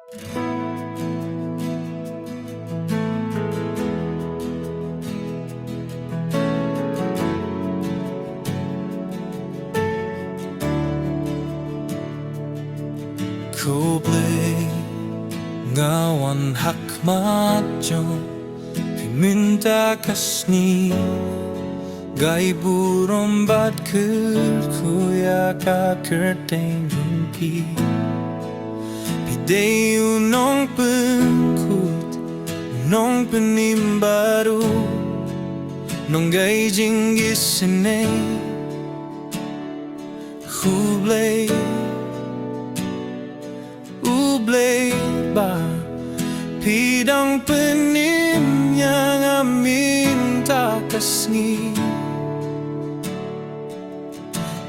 Kublai ngawan hakmat jong piminta kasni gai burung bat kuya ka kerteng jungki pidei unong pengkut unong penimbaru nong gai jinggis sene Kublai Ublay ba pidang penim yang amin tak kasni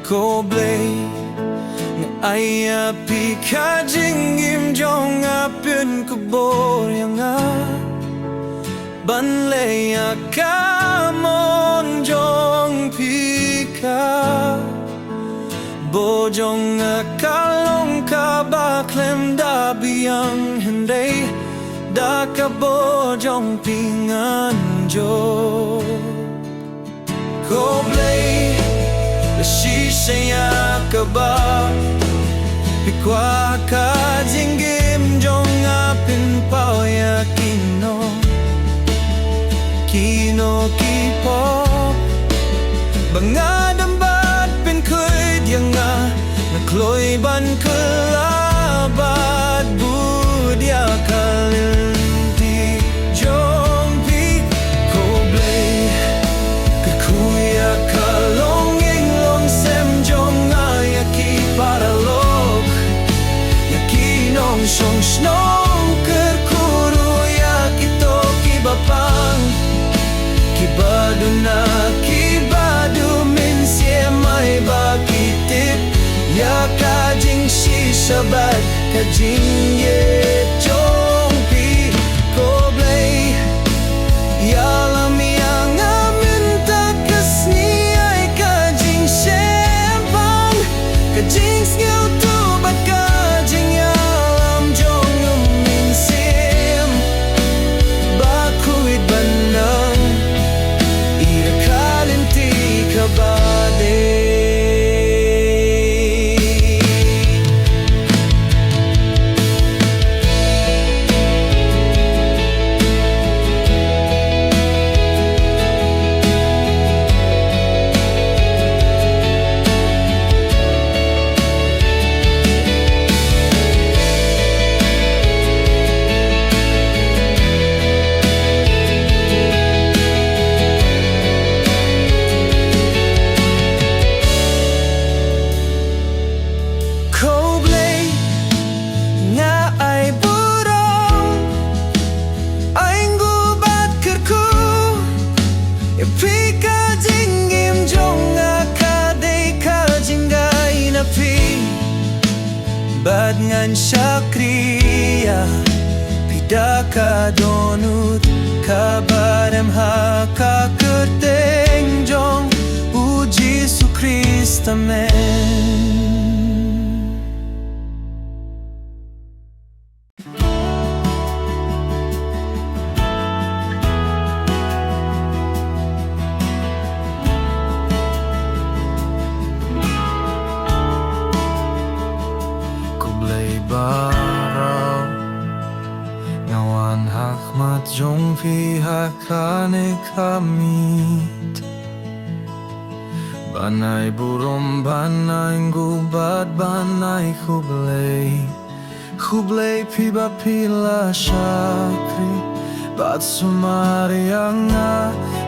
Kublai nga aya pika jingim jong apin kubor yang banlay akamon jong pika bojong akalong kabaklem da biyang henday da ka bojong pinganjo Kublai shisaya ka ba pikwa ka jinggim jong apin pao ya kino kipop bangadam bat pin kuy yang nakloy ban kelabat budya kalinti jong pi Kublai kekuya kalonging long sem jong ayaki paralog yakinong song snong kerkuru yakito kibapang kibaduna kibadu min siemay bakitip ya kajing si sabat kajing ye chong pi Kublai ya lam yang amin takasni ay kajing sempang kajing skill tu bat kajing ya lam jong umin sim bakuit bandang ira kalinti kabade Bad ngan syakriya pidaka donut kabarem haka kerteng jong uji Yesus Kristus amen. Baraw ngawan hakmat jong pihak kane kamit banay burom banay gubat banay Kublai piba pila syakri bat sumari yang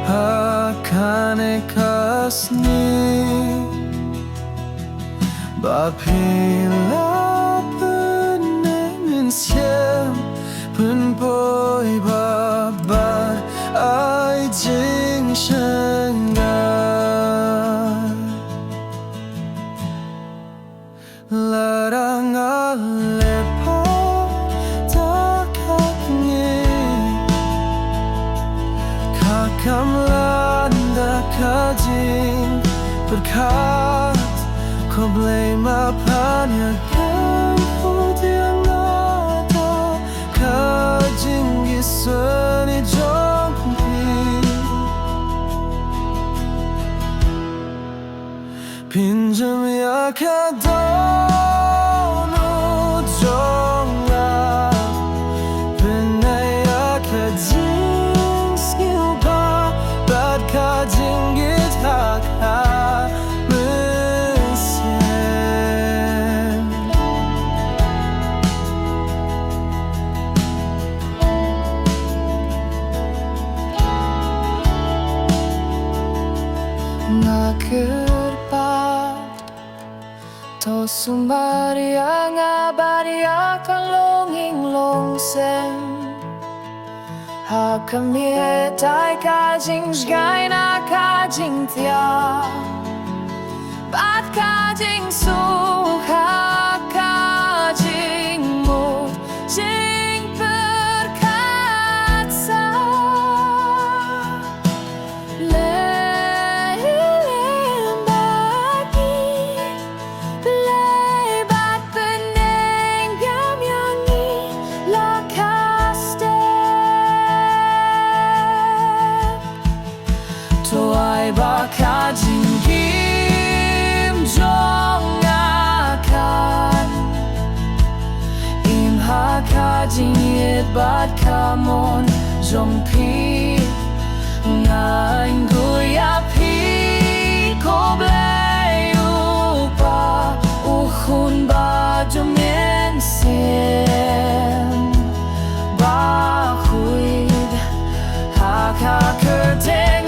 hakane kasni bat pila siem pun poi babar ai jing shangar larang alepa takatnya kakam landa kajing berkat Kublai mapanya kan putiang kadonu jonga Benaya kajing skilpa Bad kajing githak ha Mesien Ngakirpat To sumaria ngabaria kalonging longsem Hakam tai kajing sgai na kajing tia Bat kajing suha kajing mut jing perkatsa Kajing kim jong akan Im ha kajing yet bat kamon jong pi Ngain guya pi ko blay upa Uhun ba jomien siem Ba huid ha kerteng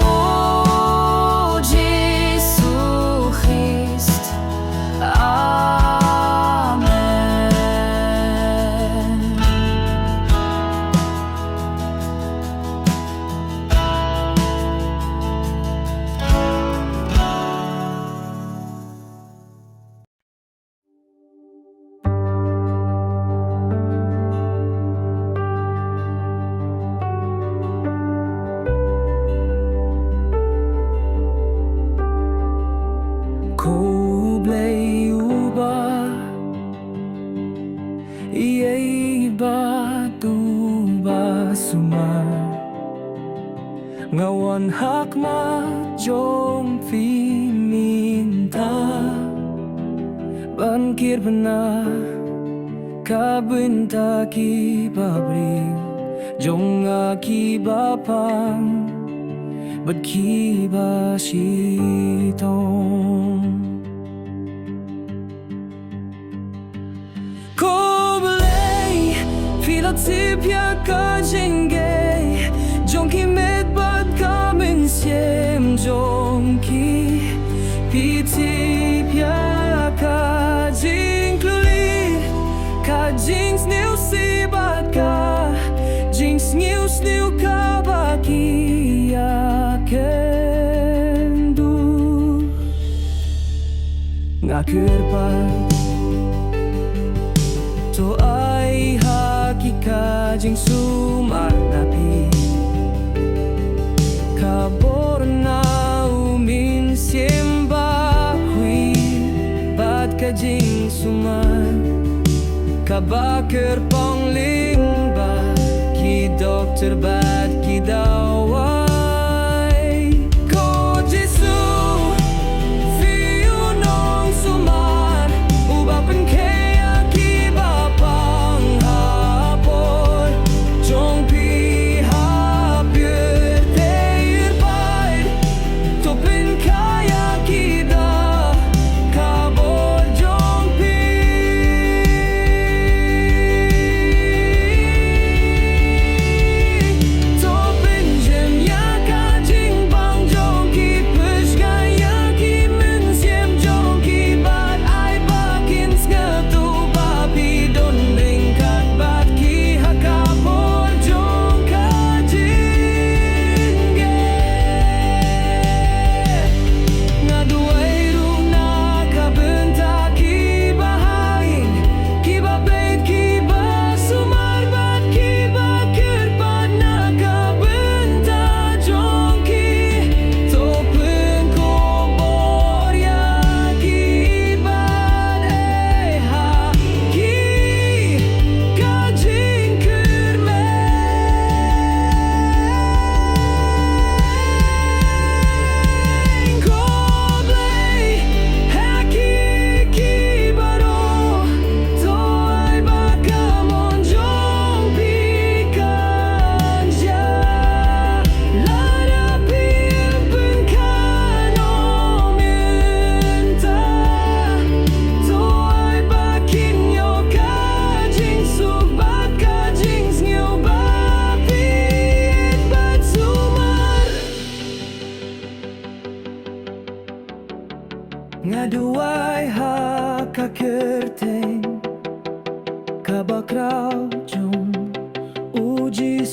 Ngawan hakma jom fi minta Bankir benar kabinta ki babri Jong aki bapang Bat ki basitong Ko belay Filat sipya kajenge Jong ki met bat kamen siem Jong ki piti pya kajing kluli Kajing sniu si bat ka Jing sniu sniu ka baki yakendu Ngakirpan To ay hakika jing sumat napi Kabor na umin siemba hui Bat ka jing suman Kabakir pong limba Ki dokter bat ki dawai Ko Jesu Fiu nong suman Ubapan kaya ki bapang hapon Jong pi hapyur teir baid Topin kaya ki da Kabor jong pi Topin jem Habakrau jom uji